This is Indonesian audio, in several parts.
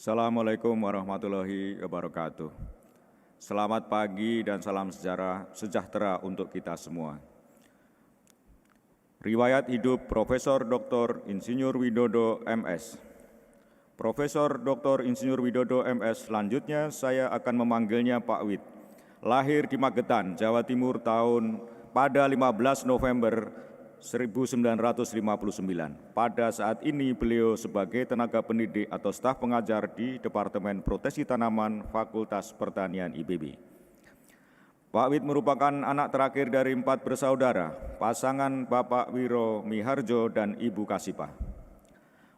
Assalamualaikum warahmatullahi wabarakatuh. Selamat pagi dan salam sejahtera untuk kita semua. Riwayat hidup Profesor Dr. Insinyur Widodo MS. Profesor Dr. Insinyur Widodo MS, selanjutnya saya akan memanggilnya Pak Wid. Lahir di Magetan, Jawa Timur pada 15 November 1959. Pada saat ini beliau sebagai tenaga pendidik atau staf pengajar di Departemen Proteksi Tanaman Fakultas Pertanian IPB. Pak Wid merupakan anak terakhir dari 4 bersaudara, pasangan Bapak Wiro Miharjo dan Ibu Kasipah.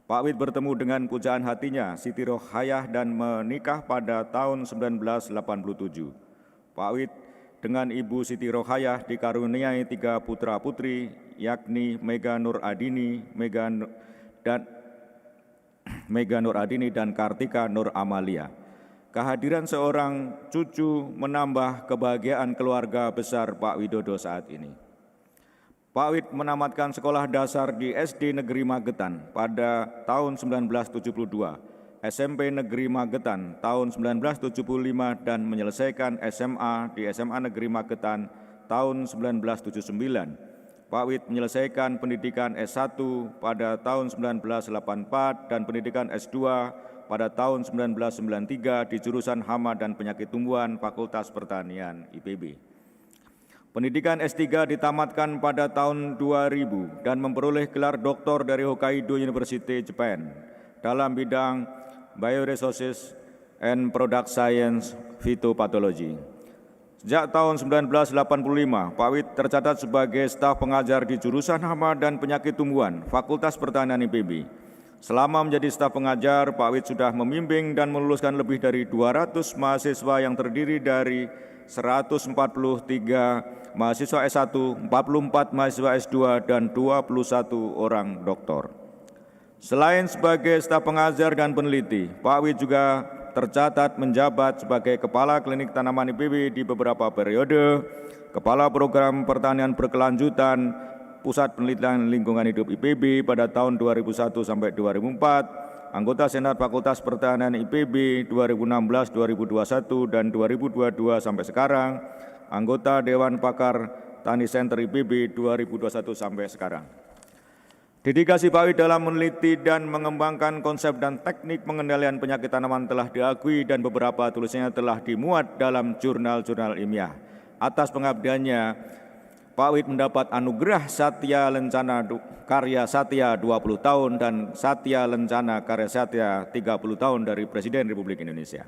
Pak Wid bertemu dengan pujaan hatinya, Siti Rohayah, dan menikah pada tahun 1987. Pak Wid dengan Ibu Siti Rohayah dikaruniai 3 putra-putri, yakni Mega Nur Adini, Mega Nur Adini dan Kartika Nur Amalia. Kehadiran seorang cucu menambah kebahagiaan keluarga besar Pak Widodo saat ini. Pak Wid menamatkan sekolah dasar di SD Negeri Magetan pada tahun 1972, SMP Negeri Magetan tahun 1975 dan menyelesaikan SMA di SMA Negeri Magetan tahun 1979. Pak Wid menyelesaikan pendidikan S1 pada tahun 1984 dan pendidikan S2 pada tahun 1993 di jurusan Hama dan Penyakit Tumbuhan Fakultas Pertanian IPB. Pendidikan S3 ditamatkan pada tahun 2000 dan memperoleh gelar doktor dari Hokkaido University, Jepang dalam bidang Bioresources and Product Science Phytopathology. Sejak tahun 1985, Pak Wid tercatat sebagai staf pengajar di jurusan Hama dan Penyakit Tumbuhan Fakultas Pertanian IPB. Selama menjadi staf pengajar, Pak Wid sudah membimbing dan meluluskan lebih dari 200 mahasiswa yang terdiri dari 143 mahasiswa S1, 44 mahasiswa S2, dan 21 orang doktor. Selain sebagai staf pengajar dan peneliti, Pak Wid juga tercatat menjabat sebagai Kepala Klinik Tanaman IPB di beberapa periode, Kepala Program Pertanian Berkelanjutan Pusat Penelitian Lingkungan Hidup IPB pada tahun 2001 sampai 2004, anggota Senat Fakultas Pertanian IPB 2016-2021 dan 2022 sampai sekarang, anggota Dewan Pakar Tani Center IPB 2021 sampai sekarang. Dedikasi Pak Wid dalam meneliti dan mengembangkan konsep dan teknik pengendalian penyakit tanaman telah diakui dan beberapa tulisannya telah dimuat dalam jurnal-jurnal ilmiah. Atas pengabdiannya, Pak Wid mendapat anugerah Satya Lencana Karya Satya 20 tahun dan Satya Lencana Karya Satya 30 tahun dari Presiden Republik Indonesia.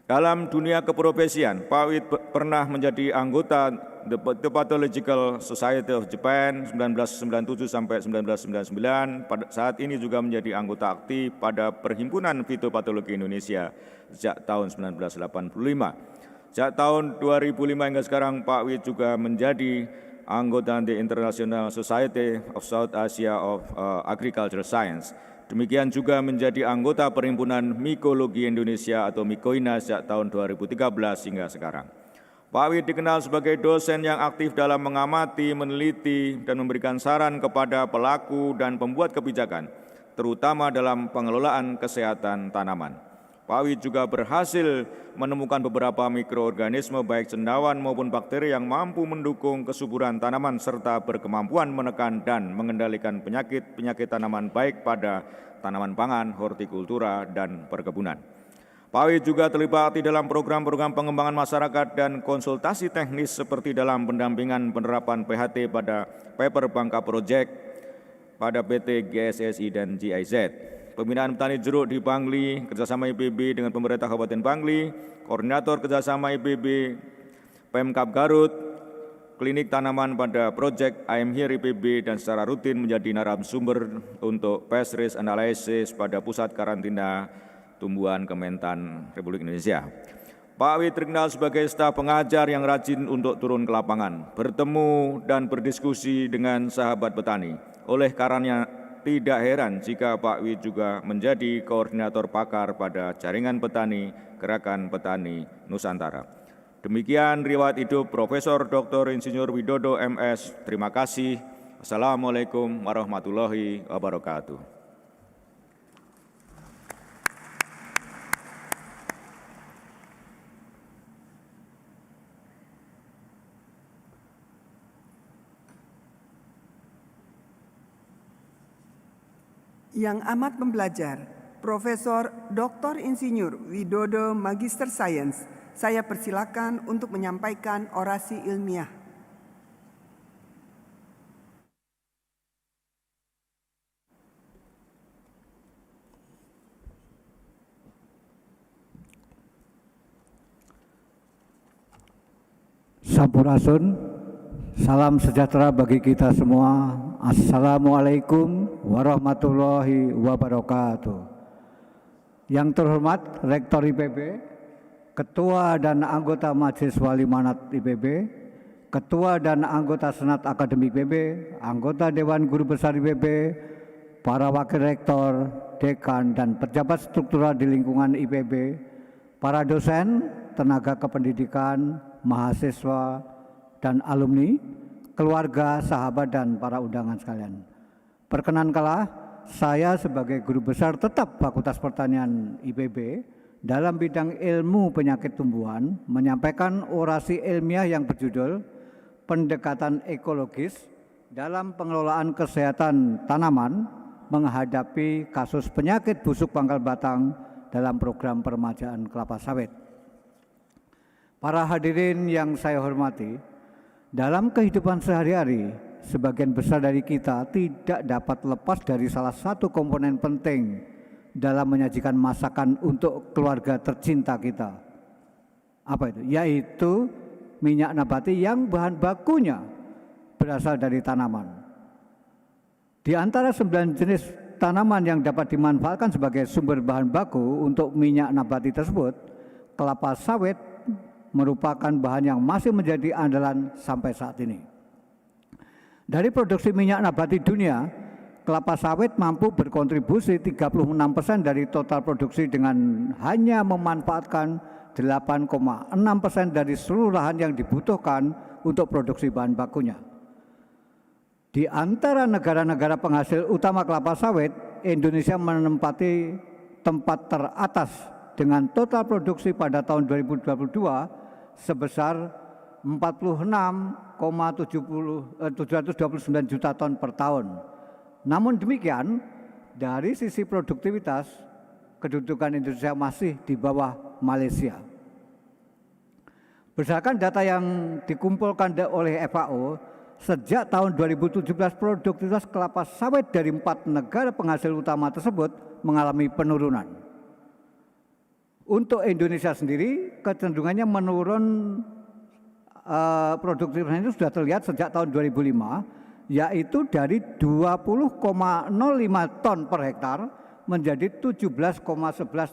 Dalam dunia keprofesian, Pak Wid pernah menjadi anggota The Pathological Society of Japan 1997 sampai 1999. Pada saat ini juga menjadi anggota aktif pada Perhimpunan Fitopatologi Indonesia sejak tahun 1985. Sejak tahun 2005 hingga sekarang, Pak Wid juga menjadi anggota The International Society of South Asia of Agricultural Science. Demikian juga menjadi anggota Perhimpunan Mikologi Indonesia atau Mikoina sejak tahun 2013 hingga sekarang. Pak Wid dikenal sebagai dosen yang aktif dalam mengamati, meneliti, dan memberikan saran kepada pelaku dan pembuat kebijakan, terutama dalam pengelolaan kesehatan tanaman. Pak Wid juga berhasil menemukan beberapa mikroorganisme baik cendawan maupun bakteri yang mampu mendukung kesuburan tanaman serta berkemampuan menekan dan mengendalikan penyakit tanaman baik pada tanaman pangan, hortikultura, dan perkebunan. Pak Wid juga terlibat di dalam program-program pengembangan masyarakat dan konsultasi teknis seperti dalam pendampingan penerapan PHT pada Paper Bangka Project pada PT GSSI dan GIZ. Pembinaan petani jeruk di Bangli, kerjasama IPB dengan pemerintah Kabupaten Bangli, koordinator kerjasama IPB, Pemkab Garut, klinik tanaman pada Project I Am Here IPB, dan secara rutin menjadi narasumber untuk Pest Risk Analysis pada Pusat Karantina Tumbuhan Kementan Republik Indonesia. Pak Wid terkenal sebagai staf pengajar yang rajin untuk turun ke lapangan, bertemu dan berdiskusi dengan sahabat petani. Oleh karenanya, tidak heran jika Pak Wid juga menjadi koordinator pakar pada Jaringan Petani Gerakan Petani Nusantara. Demikian riwayat hidup Profesor Dr. Insinyur Widodo MS. Terima kasih. Assalamualaikum warahmatullahi wabarakatuh. Yang amat mempelajar, Profesor Dr. Insinyur Widodo Magister Sains, saya persilakan untuk menyampaikan orasi ilmiah. Sampurasun, salam sejahtera bagi kita semua. Assalamualaikum warahmatullahi wabarakatuh. Yang terhormat Rektor IPB, Ketua dan anggota Majelis Wali Manat IPB, Ketua dan anggota Senat Akademik IPB, anggota Dewan Guru Besar IPB, para Wakil Rektor, Dekan, dan pejabat struktural di lingkungan IPB, para dosen, tenaga kependidikan, mahasiswa, dan alumni, keluarga, sahabat, dan para undangan sekalian. Perkenankanlah saya sebagai Guru Besar Tetap Fakultas Pertanian IPB dalam bidang ilmu penyakit tumbuhan menyampaikan orasi ilmiah yang berjudul Pendekatan Ekologis dalam Pengelolaan Kesehatan Tanaman menghadapi kasus penyakit busuk pangkal batang dalam program peremajaan kelapa sawit. Para hadirin yang saya hormati, dalam kehidupan sehari-hari, sebagian besar dari kita tidak dapat lepas dari salah satu komponen penting dalam menyajikan masakan untuk keluarga tercinta kita. Apa itu? Yaitu minyak nabati yang bahan bakunya berasal dari tanaman. Di antara 9 jenis tanaman yang dapat dimanfaatkan sebagai sumber bahan baku untuk minyak nabati tersebut, kelapa sawit merupakan bahan yang masih menjadi andalan sampai saat ini. Dari produksi minyak nabati dunia, kelapa sawit mampu berkontribusi 36% dari total produksi dengan hanya memanfaatkan 8,6% dari seluruh lahan yang dibutuhkan untuk produksi bahan bakunya. Di antara negara-negara penghasil utama kelapa sawit, Indonesia menempati tempat teratas dengan total produksi pada tahun 2022 sebesar 46,729 juta ton per tahun. Namun demikian, dari sisi produktivitas, kedudukan Indonesia masih di bawah Malaysia. Berdasarkan data yang dikumpulkan oleh FAO, sejak tahun 2017 produktivitas kelapa sawit dari 4 negara penghasil utama tersebut mengalami penurunan. Untuk Indonesia sendiri, kecenderungannya menurun produktivitasnya itu sudah terlihat sejak tahun 2005, yaitu dari 20,05 ton per hektar menjadi 17,11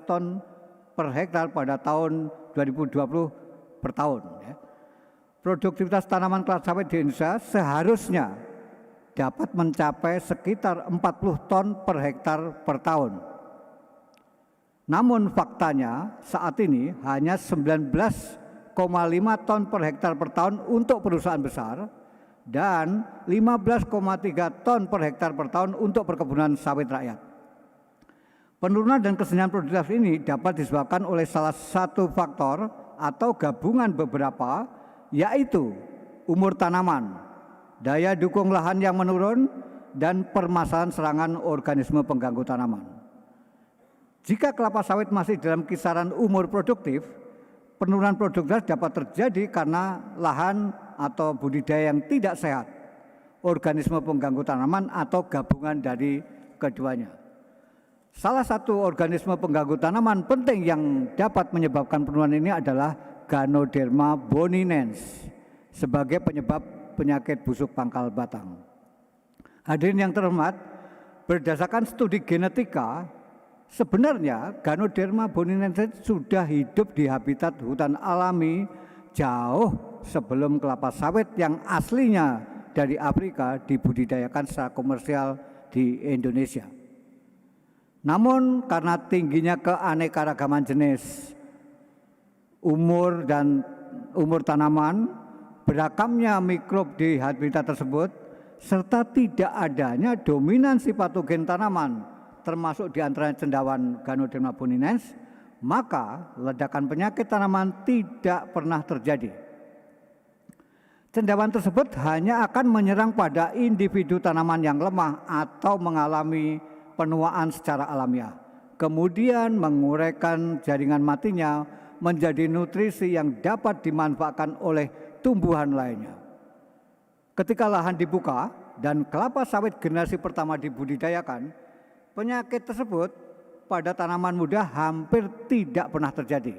ton per hektar pada tahun 2020 per tahun. Produktivitas tanaman kelapa sawit di Indonesia seharusnya dapat mencapai sekitar 40 ton per hektar per tahun. Namun faktanya saat ini hanya 19,5 ton per hektar per tahun untuk perusahaan besar dan 15,3 ton per hektar per tahun untuk perkebunan sawit rakyat. Penurunan dan kesenian produktivitas ini dapat disebabkan oleh salah satu faktor atau gabungan beberapa, yaitu umur tanaman, daya dukung lahan yang menurun, dan permasalahan serangan organisme pengganggu tanaman. Jika kelapa sawit masih dalam kisaran umur produktif, penurunan produktivitas dapat terjadi karena lahan atau budidaya yang tidak sehat, organisme pengganggu tanaman, atau gabungan dari keduanya. Salah satu organisme pengganggu tanaman penting yang dapat menyebabkan penurunan ini adalah Ganoderma boninens sebagai penyebab penyakit busuk pangkal batang. Hadirin yang terhormat, berdasarkan studi genetika, sebenarnya Ganoderma boninens sudah hidup di habitat hutan alami jauh sebelum kelapa sawit yang aslinya dari Afrika dibudidayakan secara komersial di Indonesia. Namun karena tingginya keanekaragaman jenis, umur tanaman, berakamnya mikrob di habitat tersebut, serta tidak adanya dominansi patogen tanaman, termasuk di antaranya cendawan Ganoderma boninens, maka ledakan penyakit tanaman tidak pernah terjadi. Cendawan tersebut hanya akan menyerang pada individu tanaman yang lemah atau mengalami penuaan secara alamiah, kemudian menguraikan jaringan matinya menjadi nutrisi yang dapat dimanfaatkan oleh tumbuhan lainnya. Ketika lahan dibuka dan kelapa sawit generasi pertama dibudidayakan, penyakit tersebut pada tanaman muda hampir tidak pernah terjadi.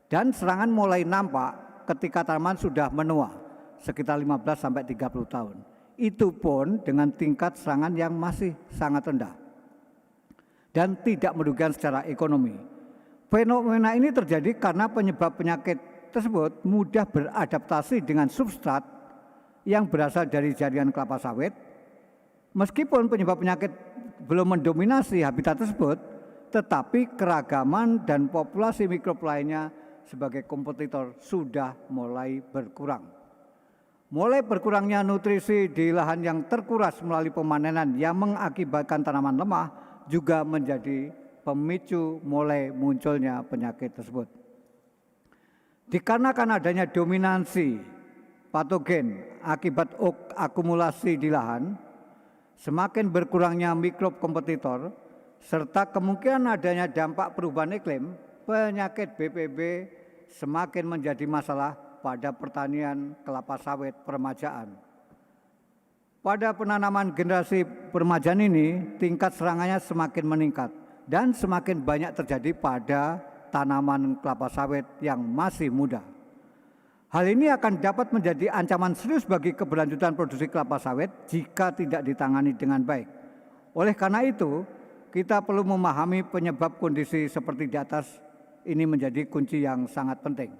Dan serangan mulai nampak ketika tanaman sudah menua, sekitar 15-30 tahun. Itu pun dengan tingkat serangan yang masih sangat rendah dan tidak merugikan secara ekonomi. Fenomena ini terjadi karena penyebab penyakit tersebut mudah beradaptasi dengan substrat yang berasal dari jaringan kelapa sawit. Meskipun penyebab penyakit belum mendominasi habitat tersebut, tetapi keragaman dan populasi mikrob lainnya sebagai kompetitor sudah mulai berkurang. Mulai berkurangnya nutrisi di lahan yang terkuras melalui pemanenan yang mengakibatkan tanaman lemah juga menjadi pemicu mulai munculnya penyakit tersebut. Dikarenakan adanya dominansi patogen akibat akumulasi di lahan, semakin berkurangnya mikrob kompetitor, serta kemungkinan adanya dampak perubahan iklim, penyakit BPB semakin menjadi masalah pada pertanian kelapa sawit peremajaan. Pada penanaman generasi peremajaan ini, tingkat serangannya semakin meningkat dan semakin banyak terjadi pada tanaman kelapa sawit yang masih muda. Hal ini akan dapat menjadi ancaman serius bagi keberlanjutan produksi kelapa sawit jika tidak ditangani dengan baik. Oleh karena itu, kita perlu memahami penyebab kondisi seperti di atas ini menjadi kunci yang sangat penting.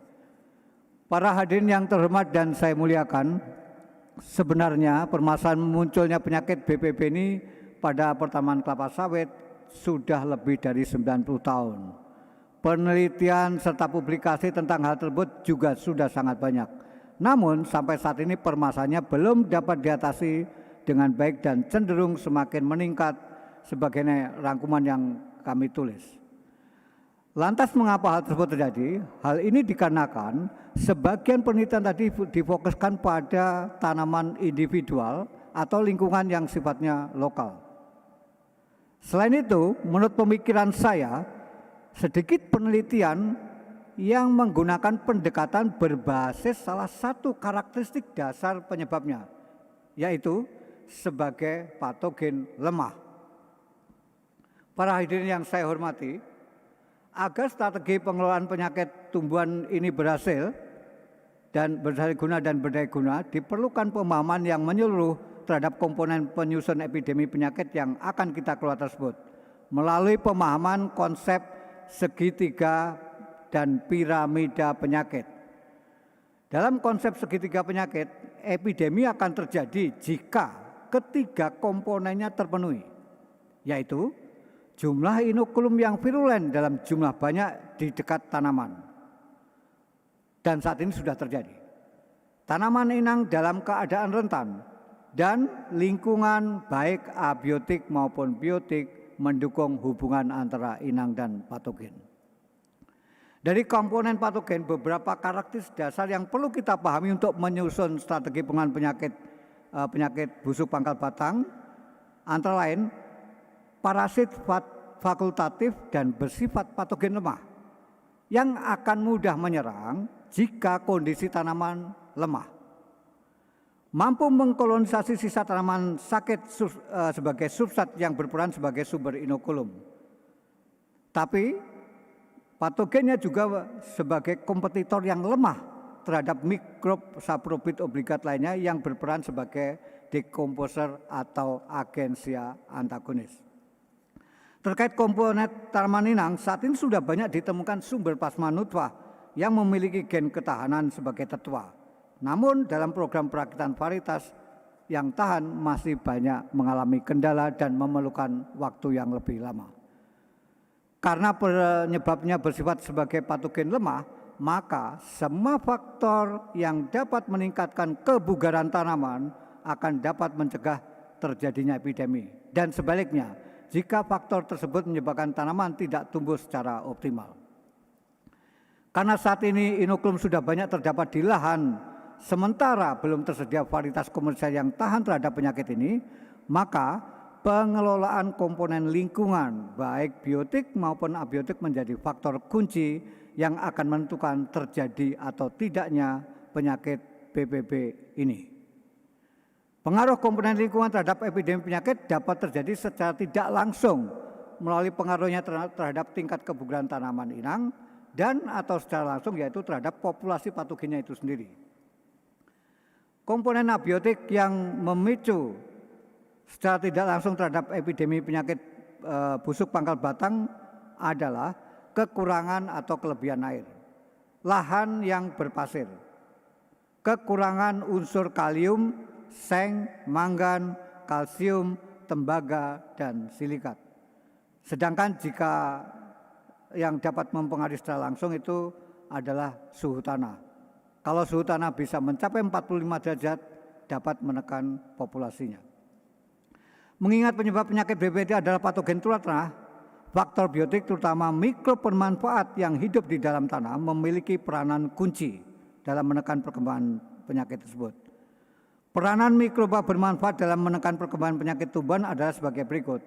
Para hadirin yang terhormat dan saya muliakan, sebenarnya permasalahan munculnya penyakit BPB ini pada pertanaman kelapa sawit sudah lebih dari 90 tahun. Penelitian serta publikasi tentang hal tersebut juga sudah sangat banyak. Namun sampai saat ini permasalahannya belum dapat diatasi dengan baik dan cenderung semakin meningkat sebagaimana rangkuman yang kami tulis. Lantas mengapa hal tersebut terjadi? Hal ini dikarenakan sebagian penelitian tadi difokuskan pada tanaman individual atau lingkungan yang sifatnya lokal. Selain itu, menurut pemikiran saya, sedikit penelitian yang menggunakan pendekatan berbasis salah satu karakteristik dasar penyebabnya, yaitu sebagai patogen lemah. Para hadirin yang saya hormati, agar strategi pengelolaan penyakit tumbuhan ini berhasil dan berguna dan berdaya guna, diperlukan pemahaman yang menyeluruh terhadap komponen penyusun epidemi penyakit yang akan kita kelola tersebut melalui pemahaman konsep segitiga dan piramida penyakit. Dalam konsep segitiga penyakit, epidemi akan terjadi jika ketiga komponennya terpenuhi, yaitu jumlah inokulum yang virulen dalam jumlah banyak di dekat tanaman. Dan saat ini sudah terjadi. Tanaman inang dalam keadaan rentan dan lingkungan baik abiotik maupun biotik mendukung hubungan antara inang dan patogen. Dari komponen patogen, beberapa karakteristik dasar yang perlu kita pahami untuk menyusun strategi penanganan penyakit busuk pangkal batang, antara lain parasit fakultatif dan bersifat patogen lemah yang akan mudah menyerang jika kondisi tanaman lemah. Mampu mengkolonisasi sisa tanaman sakit sebagai substrat yang berperan sebagai sumber inokulum. Tapi patogennya juga sebagai kompetitor yang lemah terhadap mikrob saprobit obligat lainnya yang berperan sebagai dekomposer atau agensia antagonis. Terkait komponen tanaman inang, saat ini sudah banyak ditemukan sumber plasma nutfah yang memiliki gen ketahanan sebagai tetua. Namun dalam program perakitan varietas yang tahan masih banyak mengalami kendala dan memerlukan waktu yang lebih lama. Karena penyebabnya bersifat sebagai patogen lemah, maka semua faktor yang dapat meningkatkan kebugaran tanaman akan dapat mencegah terjadinya epidemi. Dan sebaliknya, jika faktor tersebut menyebabkan tanaman tidak tumbuh secara optimal. Karena saat ini inokulum sudah banyak terdapat di lahan, sementara belum tersedia varietas komersial yang tahan terhadap penyakit ini, maka pengelolaan komponen lingkungan baik biotik maupun abiotik menjadi faktor kunci yang akan menentukan terjadi atau tidaknya penyakit BPB ini. Pengaruh komponen lingkungan terhadap epidemi penyakit dapat terjadi secara tidak langsung melalui pengaruhnya terhadap tingkat kebugaran tanaman inang dan atau secara langsung yaitu terhadap populasi patogennya itu sendiri. Komponen abiotik yang memicu secara tidak langsung terhadap epidemi penyakit busuk pangkal batang adalah kekurangan atau kelebihan air, lahan yang berpasir, kekurangan unsur kalium, seng, mangan, kalsium, tembaga, dan silikat. Sedangkan jika yang dapat mempengaruhi secara langsung itu adalah suhu tanah. Kalau suhu tanah bisa mencapai 45 derajat dapat menekan populasinya. Mengingat penyebab penyakit BPD adalah patogen tularna, faktor biotik terutama mikrob bermanfaat yang hidup di dalam tanah memiliki peranan kunci dalam menekan perkembangan penyakit tersebut. Peranan mikroba bermanfaat dalam menekan perkembangan penyakit tumbuhan adalah sebagai berikut.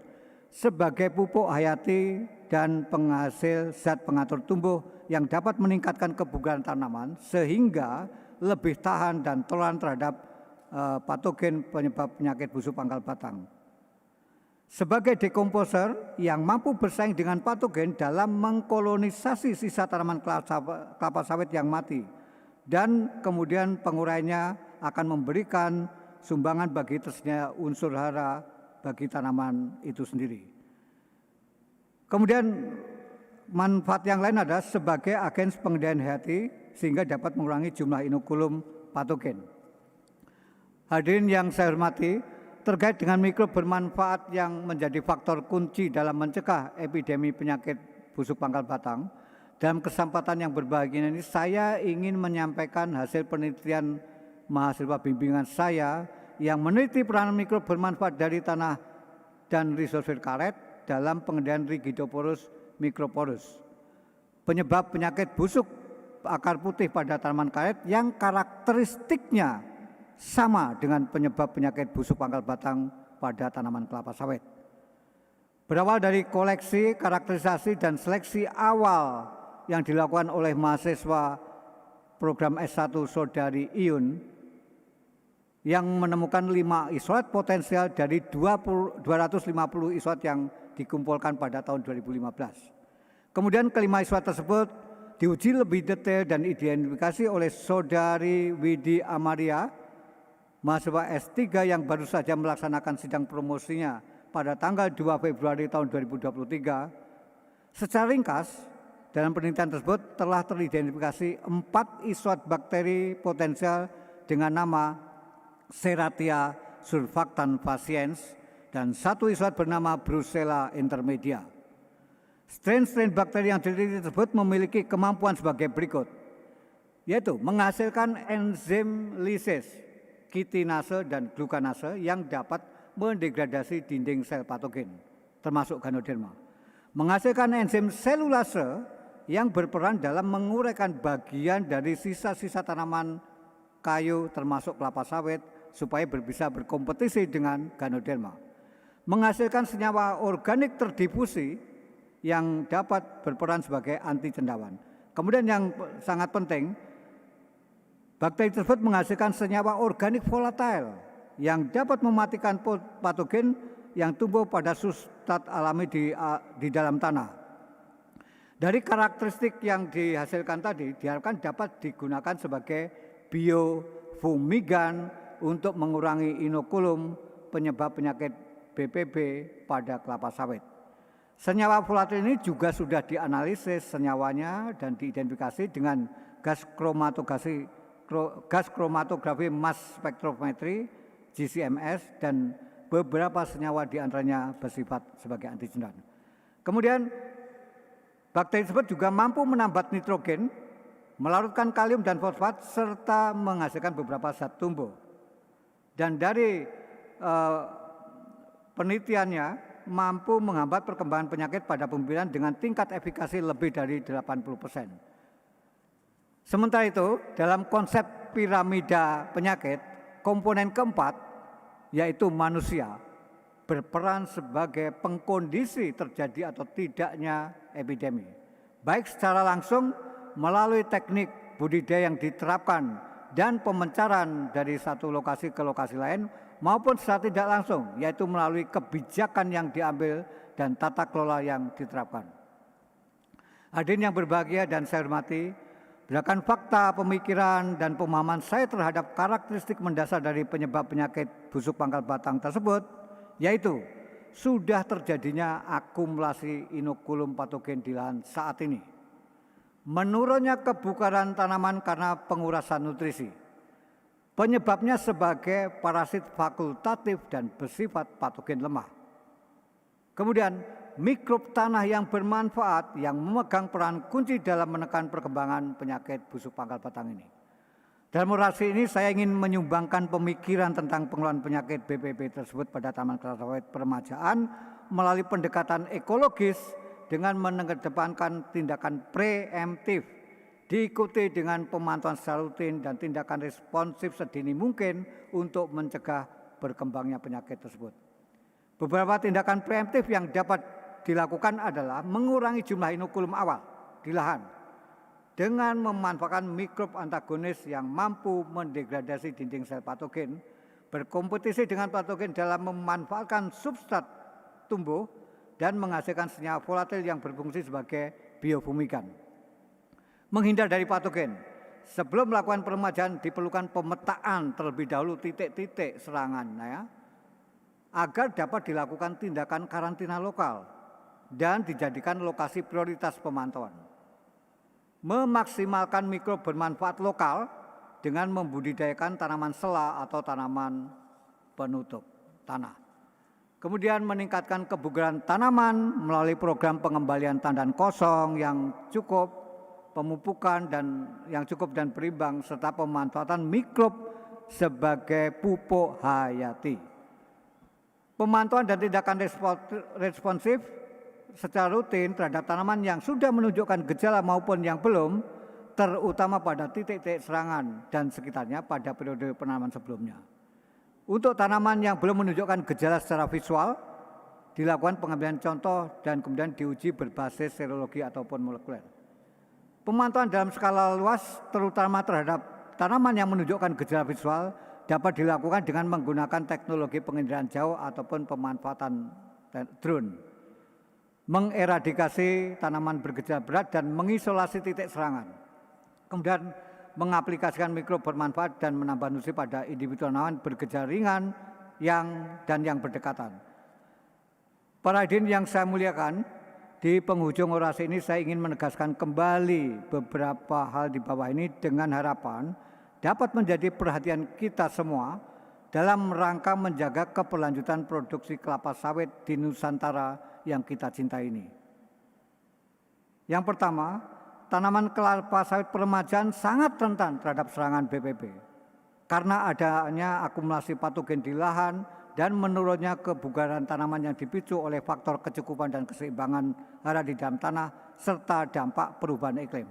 Sebagai pupuk hayati dan penghasil zat pengatur tumbuh yang dapat meningkatkan kebugaran tanaman sehingga lebih tahan dan toleran terhadap patogen penyebab penyakit busuk pangkal batang. Sebagai dekomposer yang mampu bersaing dengan patogen dalam mengkolonisasi sisa tanaman kelapa sawit yang mati dan kemudian penguraiannya akan memberikan sumbangan bagi tersedianya unsur hara bagi tanaman itu sendiri. Kemudian manfaat yang lain adalah sebagai agen pengendalian hayati sehingga dapat mengurangi jumlah inokulum patogen. Hadirin yang saya hormati, terkait dengan mikrob bermanfaat yang menjadi faktor kunci dalam mencegah epidemi penyakit busuk pangkal batang, dalam kesempatan yang berbahagia ini saya ingin menyampaikan hasil penelitian mahasiswa bimbingan saya yang meneliti peranan mikrob bermanfaat dari tanah dan risosfer karet dalam pengendalian Rigidoporus microporus, penyebab penyakit busuk akar putih pada tanaman karet yang karakteristiknya sama dengan penyebab penyakit busuk pangkal batang pada tanaman kelapa sawit. Berawal dari koleksi, karakterisasi, dan seleksi awal yang dilakukan oleh mahasiswa program S1 Saudari Iyun yang menemukan 5 isolat potensial dari 250 isolat yang dikumpulkan pada tahun 2015. Kemudian kelima isolat tersebut diuji lebih detail dan identifikasi oleh Saudari Widi Amaria, mahasiswa S3 yang baru saja melaksanakan sidang promosinya pada tanggal 2 Februari tahun 2023. Secara ringkas, dalam penelitian tersebut telah teridentifikasi 4 isolat bakteri potensial dengan nama Serratia surfactant faciens dan 1 isolat bernama Brucella intermedia. Strain-strain bakteri yang diteliti tersebut memiliki kemampuan sebagai berikut, yaitu menghasilkan enzim lisis, kitinase dan glukanase yang dapat mendegradasi dinding sel patogen, termasuk Ganoderma. Menghasilkan enzim selulase yang berperan dalam menguraikan bagian dari sisa-sisa tanaman kayu termasuk kelapa sawit supaya bisa berkompetisi dengan Ganoderma. Menghasilkan senyawa organik terdifusi yang dapat berperan sebagai anti cendawan. Kemudian yang sangat penting, bakteri tersebut menghasilkan senyawa organik volatile yang dapat mematikan patogen yang tumbuh pada substrat alami di dalam tanah. Dari karakteristik yang dihasilkan tadi diharapkan dapat digunakan sebagai biofumigan untuk mengurangi inokulum penyebab penyakit BPB pada kelapa sawit. Senyawa volatil ini juga sudah dianalisis senyawanya dan diidentifikasi dengan gas kromatografi mass spectrometry GCMS dan beberapa senyawa diantaranya bersifat sebagai anti cendawan. Kemudian bakteri tersebut juga mampu menambat nitrogen, melarutkan kalium dan fosfat serta menghasilkan beberapa zat tumbuh. Dan dari penelitiannya mampu menghambat perkembangan penyakit pada pembibitan dengan tingkat efikasi lebih dari 80%. Sementara itu, dalam konsep piramida penyakit, komponen keempat yaitu manusia berperan sebagai pengkondisi terjadi atau tidaknya epidemi, baik secara langsung melalui teknik budidaya yang diterapkan dan pemencaran dari satu lokasi ke lokasi lain, maupun secara tidak langsung, yaitu melalui kebijakan yang diambil dan tata kelola yang diterapkan. Hadirin yang berbahagia dan saya hormati, berdasarkan fakta, pemikiran, dan pemahaman saya terhadap karakteristik mendasar dari penyebab penyakit busuk pangkal batang tersebut, yaitu sudah terjadinya akumulasi inokulum patogen di lahan saat ini, menurunnya kebugaran tanaman karena pengurasan nutrisi, penyebabnya sebagai parasit fakultatif dan bersifat patogen lemah. Kemudian mikrob tanah yang bermanfaat yang memegang peran kunci dalam menekan perkembangan penyakit busuk pangkal batang ini. Dalam orasi ini saya ingin menyumbangkan pemikiran tentang pengelolaan penyakit BPB tersebut pada tanaman kelapa sawit peremajaan melalui pendekatan ekologis dengan mengedepankan tindakan preemptif, diikuti dengan pemantauan secara rutin dan tindakan responsif sedini mungkin untuk mencegah berkembangnya penyakit tersebut. Beberapa tindakan preemptif yang dapat dilakukan adalah mengurangi jumlah inokulum awal di lahan dengan memanfaatkan mikrob antagonis yang mampu mendegradasi dinding sel patogen, berkompetisi dengan patogen dalam memanfaatkan substrat tumbuh dan menghasilkan senyawa volatil yang berfungsi sebagai biofumigan. Menghindar dari patogen. Sebelum melakukan peremajaan diperlukan pemetaan terlebih dahulu titik-titik serangan, agar dapat dilakukan tindakan karantina lokal dan dijadikan lokasi prioritas pemantauan. Memaksimalkan mikrob bermanfaat lokal dengan membudidayakan tanaman sela atau tanaman penutup tanah. Kemudian meningkatkan kebugaran tanaman melalui program pengembalian tandan kosong yang cukup, pemupukan yang cukup dan berimbang, serta pemanfaatan mikrob sebagai pupuk hayati. Pemantauan dan tindakan responsif secara rutin terhadap tanaman yang sudah menunjukkan gejala maupun yang belum, terutama pada titik-titik serangan dan sekitarnya pada periode penanaman sebelumnya. Untuk tanaman yang belum menunjukkan gejala secara visual, dilakukan pengambilan contoh dan kemudian diuji berbasis serologi ataupun molekuler. Pemantauan dalam skala luas terutama terhadap tanaman yang menunjukkan gejala visual dapat dilakukan dengan menggunakan teknologi penginderaan jauh ataupun pemanfaatan drone, mengeradikasi tanaman bergejala berat dan mengisolasi titik serangan. Kemudian mengaplikasikan mikrob bermanfaat dan menambah nutrisi pada individu tanaman bergejala ringan yang berdekatan. Para hadirin yang saya muliakan, di penghujung orasi ini saya ingin menegaskan kembali beberapa hal di bawah ini dengan harapan dapat menjadi perhatian kita semua dalam rangka menjaga keberlanjutan produksi kelapa sawit di Nusantara yang kita cintai ini. Yang pertama, tanaman kelapa sawit peremajaan sangat rentan terhadap serangan BPB karena adanya akumulasi patogen di lahan dan menurunnya kebugaran tanaman yang dipicu oleh faktor kecukupan dan keseimbangan hara di dalam tanah serta dampak perubahan iklim.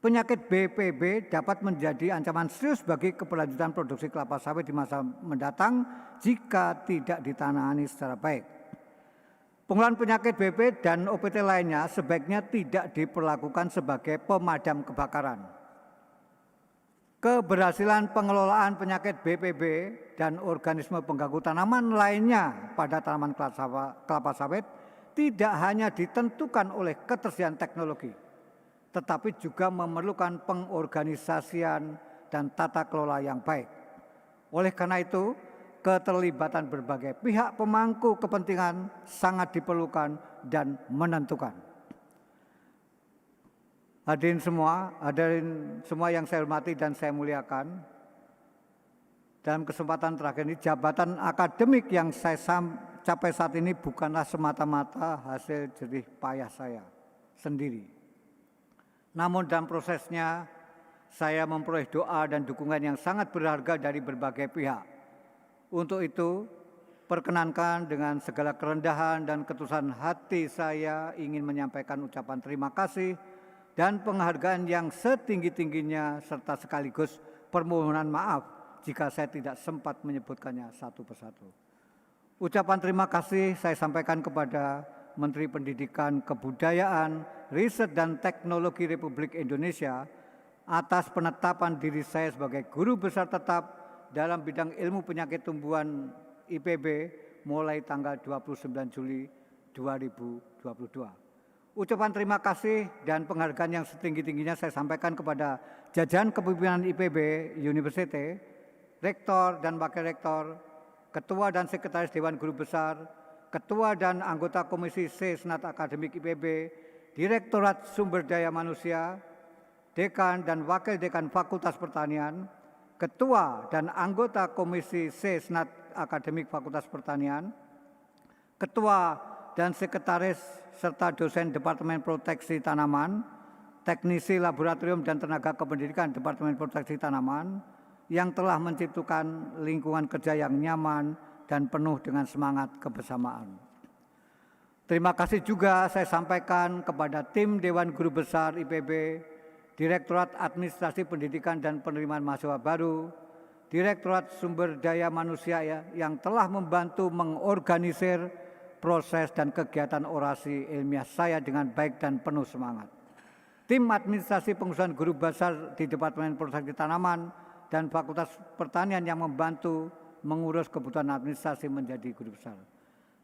Penyakit BPB dapat menjadi ancaman serius bagi keberlanjutan produksi kelapa sawit di masa mendatang jika tidak ditangani secara baik. Pengelolaan penyakit BPB dan OPT lainnya sebaiknya tidak diperlakukan sebagai pemadam kebakaran. Keberhasilan pengelolaan penyakit BPB dan organisme pengganggu tanaman lainnya pada tanaman kelapa sawit tidak hanya ditentukan oleh ketersediaan teknologi, tetapi juga memerlukan pengorganisasian dan tata kelola yang baik. Oleh karena itu, keterlibatan berbagai pihak pemangku kepentingan sangat diperlukan dan menentukan. Hadirin semua yang saya hormati dan saya muliakan, dalam kesempatan terakhir ini jabatan akademik yang saya capai saat ini bukanlah semata-mata hasil jerih payah saya sendiri. Namun dalam prosesnya saya memperoleh doa dan dukungan yang sangat berharga dari berbagai pihak. Untuk itu, perkenankan dengan segala kerendahan dan ketulusan hati saya ingin menyampaikan ucapan terima kasih dan penghargaan yang setinggi-tingginya serta sekaligus permohonan maaf jika saya tidak sempat menyebutkannya satu persatu. Ucapan terima kasih saya sampaikan kepada Menteri Pendidikan, Kebudayaan, Riset dan Teknologi Republik Indonesia atas penetapan diri saya sebagai guru besar tetap dalam bidang ilmu penyakit tumbuhan IPB mulai tanggal 29 Juli 2022. Ucapan terima kasih dan penghargaan yang setinggi-tingginya saya sampaikan kepada jajaran kepemimpinan IPB University, Rektor dan Wakil Rektor, Ketua dan Sekretaris Dewan Guru Besar, Ketua dan anggota Komisi C Senat Akademik IPB, Direktorat Sumber Daya Manusia, Dekan dan Wakil Dekan Fakultas Pertanian, Ketua dan anggota Komisi C Senat Akademik Fakultas Pertanian, Ketua dan Sekretaris serta dosen Departemen Proteksi Tanaman, teknisi laboratorium dan tenaga kependidikan Departemen Proteksi Tanaman yang telah menciptakan lingkungan kerja yang nyaman dan penuh dengan semangat kebersamaan. Terima kasih juga saya sampaikan kepada tim Dewan Guru Besar IPB, Direktorat Administrasi Pendidikan dan Penerimaan Mahasiswa Baru, Direktorat Sumber Daya Manusia yang telah membantu mengorganisir proses dan kegiatan orasi ilmiah saya dengan baik dan penuh semangat. Tim administrasi pengurusan guru besar di Departemen Proteksi Tanaman dan Fakultas Pertanian yang membantu mengurus kebutuhan administrasi menjadi guru besar.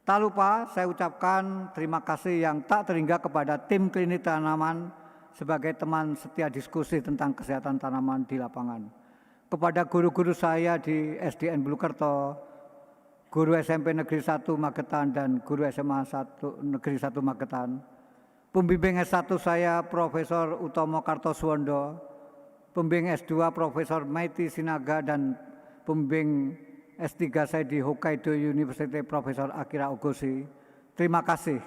Tak lupa saya ucapkan terima kasih yang tak terhingga kepada tim klinik tanaman sebagai teman setia diskusi tentang kesehatan tanaman di lapangan. Kepada guru-guru saya di SDN Bulukerto, guru SMP Negeri 1 Magetan dan guru SMA 1 Negeri 1 Magetan, pembimbing S1 saya Profesor Utomo Kartosuwondo, pembimbing S2 Profesor Maiti Sinaga dan pembimbing S3 saya di Hokkaido University Profesor Akira Ogoshi. Terima kasih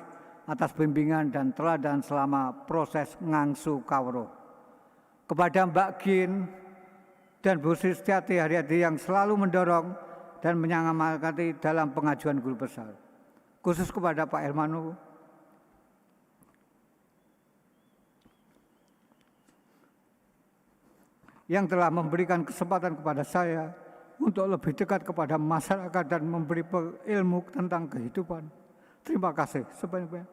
atas bimbingan dan teladan selama proses ngangsu kawruh. Kepada Mbak Gin dan Bu Sistiati Haryadi yang selalu mendorong dan menyemangati dalam pengajuan guru besar. Khusus kepada Pak Hermanu, yang telah memberikan kesempatan kepada saya untuk lebih dekat kepada masyarakat dan memberi ilmu tentang kehidupan. Terima kasih sebanyak-banyak.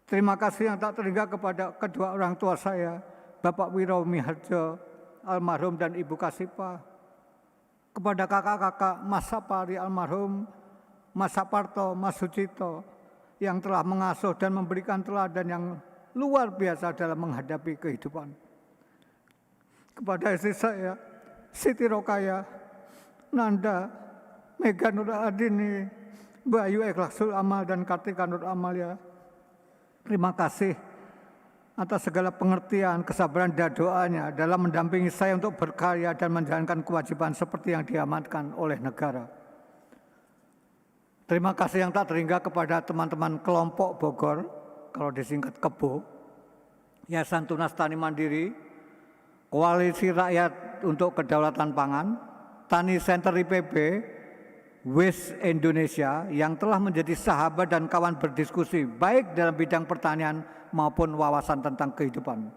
Terima kasih yang tak terhingga kepada kedua orang tua saya, Bapak Wiro Miharjo almarhum dan Ibu Kasipa, kepada kakak-kakak Mas Sapari almarhum, Mas Saparto, Mas Sucito yang telah mengasuh dan memberikan teladan yang luar biasa dalam menghadapi kehidupan. Kepada istri saya, Siti Rokaya, Nanda, Mega Nur Adini, Bayu Ikhlasul Amal dan Kartika Nur Amalia, terima kasih atas segala pengertian, kesabaran dan doanya dalam mendampingi saya untuk berkarya dan menjalankan kewajiban seperti yang diamanatkan oleh negara. Terima kasih yang tak terhingga kepada teman-teman kelompok Bogor, kalau disingkat KEBO, Yayasan Tunas Tani Mandiri, Koalisi Rakyat untuk Kedaulatan Pangan, Tani Center IPB, WIS Indonesia yang telah menjadi sahabat dan kawan berdiskusi baik dalam bidang pertanian maupun wawasan tentang kehidupan.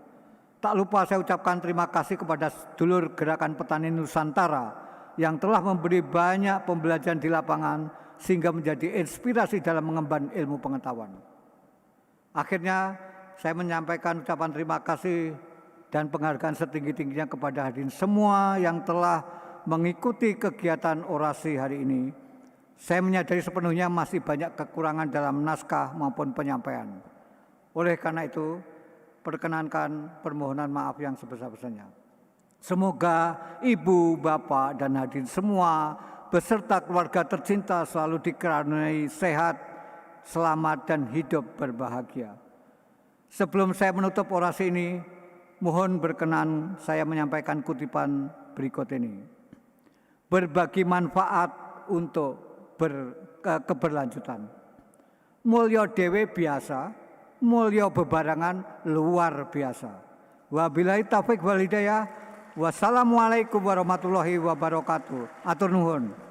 Tak lupa saya ucapkan terima kasih kepada sedulur Gerakan Petani Nusantara yang telah memberi banyak pembelajaran di lapangan sehingga menjadi inspirasi dalam mengemban ilmu pengetahuan. Akhirnya saya menyampaikan ucapan terima kasih dan penghargaan setinggi-tingginya kepada hadirin semua yang telah mengikuti kegiatan orasi hari ini. Saya menyadari sepenuhnya masih banyak kekurangan dalam naskah maupun penyampaian. Oleh karena itu, perkenankan permohonan maaf yang sebesar-besarnya. Semoga Ibu, Bapak, dan hadirin semua beserta keluarga tercinta selalu dikaruniai sehat, selamat, dan hidup berbahagia. Sebelum saya menutup orasi ini, mohon berkenan saya menyampaikan kutipan berikut ini. Berbagi manfaat untuk keberlanjutan. Mulya dhewe biasa, mulya bebarengan luar biasa. Wabillahi taufik wal hidayah. Wassalamualaikum warahmatullahi wabarakatuh. Atur nuhun.